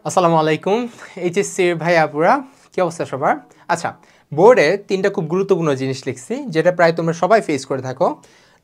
আসসালামু আলাইকুম এইচএসসির ভাই আপুরা কি অবস্থা সবার। আচ্ছা, বোর্ডে তিনটা খুব গুরুত্বপূর্ণ জিনিস লিখছি যেটা প্রায় তোমরা সবাই ফেস করে থাকো।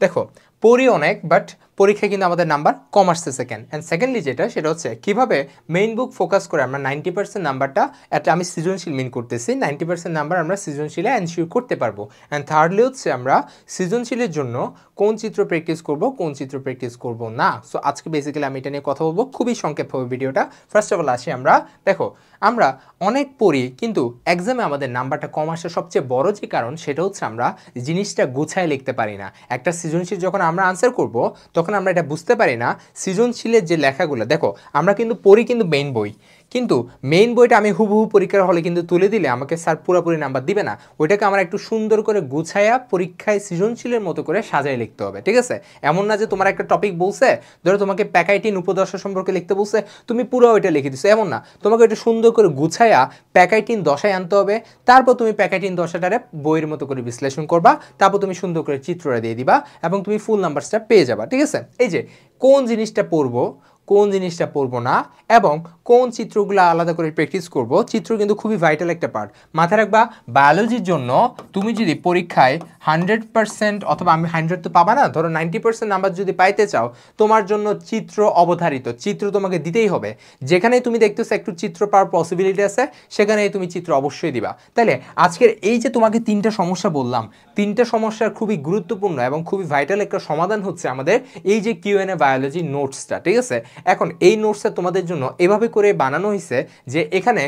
দেখো, পড়ি অনেক, বাট পরীক্ষায় কিন্তু আমাদের নাম্বার কম আসছে সেকেন্ড। অ্যান্ড সেকেন্ডলি সেটা হচ্ছে কীভাবে মেইন বুক ফোকাস করে আমরা 90% নাম্বারটা, এটা আমি সৃজনশীল মিন করতেছি, 90% নাম্বার আমরা সৃজনশীলে এনশিওর করতে পারবো। অ্যান্ড থার্ডলি হচ্ছে আমরা সৃজনশীলের জন্য কোন চিত্র প্র্যাকটিস করব, কোন চিত্র প্র্যাকটিস করব না। সো আজকে বেসিক্যালি আমি এটা নিয়ে কথা বলবো, খুবই সংক্ষেপ হবে ভিডিওটা। ফার্স্ট অফ অল আসি আমরা, দেখো আমরা অনেক পড়ি কিন্তু এক্সামে আমাদের নাম্বারটা কম আসার সবচেয়ে বড় যে কারণ সেটা হচ্ছে আমরা জিনিসটা গুছায় লিখতে পারি না। একটা সৃজনশীল যখন আমরা আনসার করব তখন আমরা এটা বুঝতে পারি না সৃজনশীলের যে লেখাগুলো, দেখো আমরা কিন্তু পড়ি কিন্তু মেইন বই, কিন্তু মেইন বইটা আমি হুবহু পরীক্ষার হলে কিন্তু তুলে দিলে আমাকে স্যার পুরোপুরি নাম্বার দিবে না। ওইটাকে আমার একটু সুন্দর করে গুছায়া পরীক্ষায় সৃজনশীলের মতো করে সাজায় লিখতে হবে, ঠিক আছে? এমন না যে তোমার একটা টপিক বলছে, ধরো তোমাকে প্যাকাইটিন উপদশা সম্পর্কে লিখতে বলছে, তুমি পুরো ওইটা লিখে দিছো, এমন না। তোমাকে একটু সুন্দর করে গুছায়া প্যাকাইটিন দশায় আনতে হবে, তারপর তুমি প্যাকাইটিন দশাটারে বইয়ের মতো করে বিশ্লেষণ করবা, তারপর তুমি সুন্দর করে চিত্রটা দিয়ে দিবা এবং তুমি ফুল নাম্বারসটা পেয়ে যাবা, ঠিক আছে? এই যে কোন জিনিসটা পড়বো, কোন জিনিসটা পড়বো না এবং কোন চিত্রগুলো আলাদা করে প্র্যাকটিস করব, চিত্র কিন্তু খুবই ভাইটাল একটা পার্ট। মাথায় রাখবা, বায়োলজির জন্য তুমি যদি পরীক্ষায় 100% অথবা আমি 100 তো পাবা না, ধরো 90% নাম্বার যদি পাইতে চাও, তোমার জন্য চিত্র অবধারিত, চিত্র তোমাকে দিতেই হবে। যেখানেই তুমি দেখতেছো একটু চিত্র পাওয়ার পসিবিলিটি আছে, সেখানেই তুমি চিত্র অবশ্যই দিবা। তাহলে আজকের এই যে তোমাকে তিনটা সমস্যা বললাম, তিনটা সমস্যার খুবই গুরুত্বপূর্ণ এবং খুবই ভাইটাল একটা সমাধান হচ্ছে আমাদের এই যে কিউএনএ বায়োলজি নোটসটা, ঠিক আছে? এখন এই নোটসটা তোমাদের জন্য এভাবে করে বানানো হয়েছে যে এখানে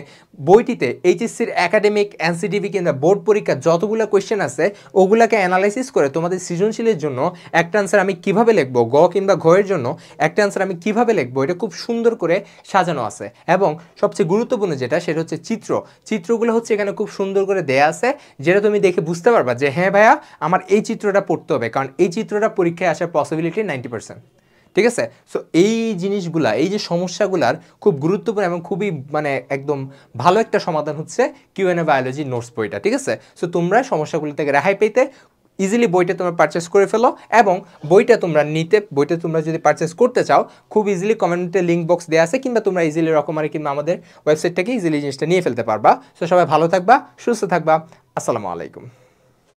বইটিতে এইচএসসির একাডেমিক, এনসিটিভি কিংবা বোর্ড পরীক্ষার যতগুলো কোয়েশ্চেন আছে ওগুলাকে অ্যানালাইসিস করে তোমাদের সৃজনশীলের জন্য একটা আনসার আমি কিভাবে লিখবো, গ কিংবা ঘ এর জন্য একটা আনসার আমি কিভাবে লিখবো, এটা খুব সুন্দর করে সাজানো আছে। এবং সবচেয়ে গুরুত্বপূর্ণ যেটা সেটা হচ্ছে চিত্রগুলো হচ্ছে এখানে খুব সুন্দর করে দেয়া আছে, যেটা তুমি দেখে বুঝতে পারবা যে হ্যাঁ ভাইয়া আমার এই চিত্রটা পড়তে হবে, কারণ এই চিত্রটা পরীক্ষায় আসার পসিবিলিটি 90%, ঠিক আছে? সো এই জিনিসগুলা, এই যে সমস্যাগুলার খুব গুরুত্বপূর্ণ এবং খুবই একদম ভালো একটা সমাধান হচ্ছে কিউএনএ বায়োলজি নোটস বইটা, ঠিক আছে? সো তোমরা সমস্যাগুলো থেকে রেহাই পেতে ইজিলি বইটা তোমরা পারচেস করে ফেলো এবং বইটা তোমরা যদি পারচেস করতে চাও খুব ইজিলি কমেন্টে লিঙ্ক বক্স দেওয়া আছে, কিংবা তোমরা ইজিলি রকমারি কিংবা আমাদের ওয়েবসাইট থেকে ইজিলি জিনিসটা নিয়ে ফেলতে পারবা। সো সবাই ভালো থাকবা, সুস্থ থাকবা, আসসালামু আলাইকুম।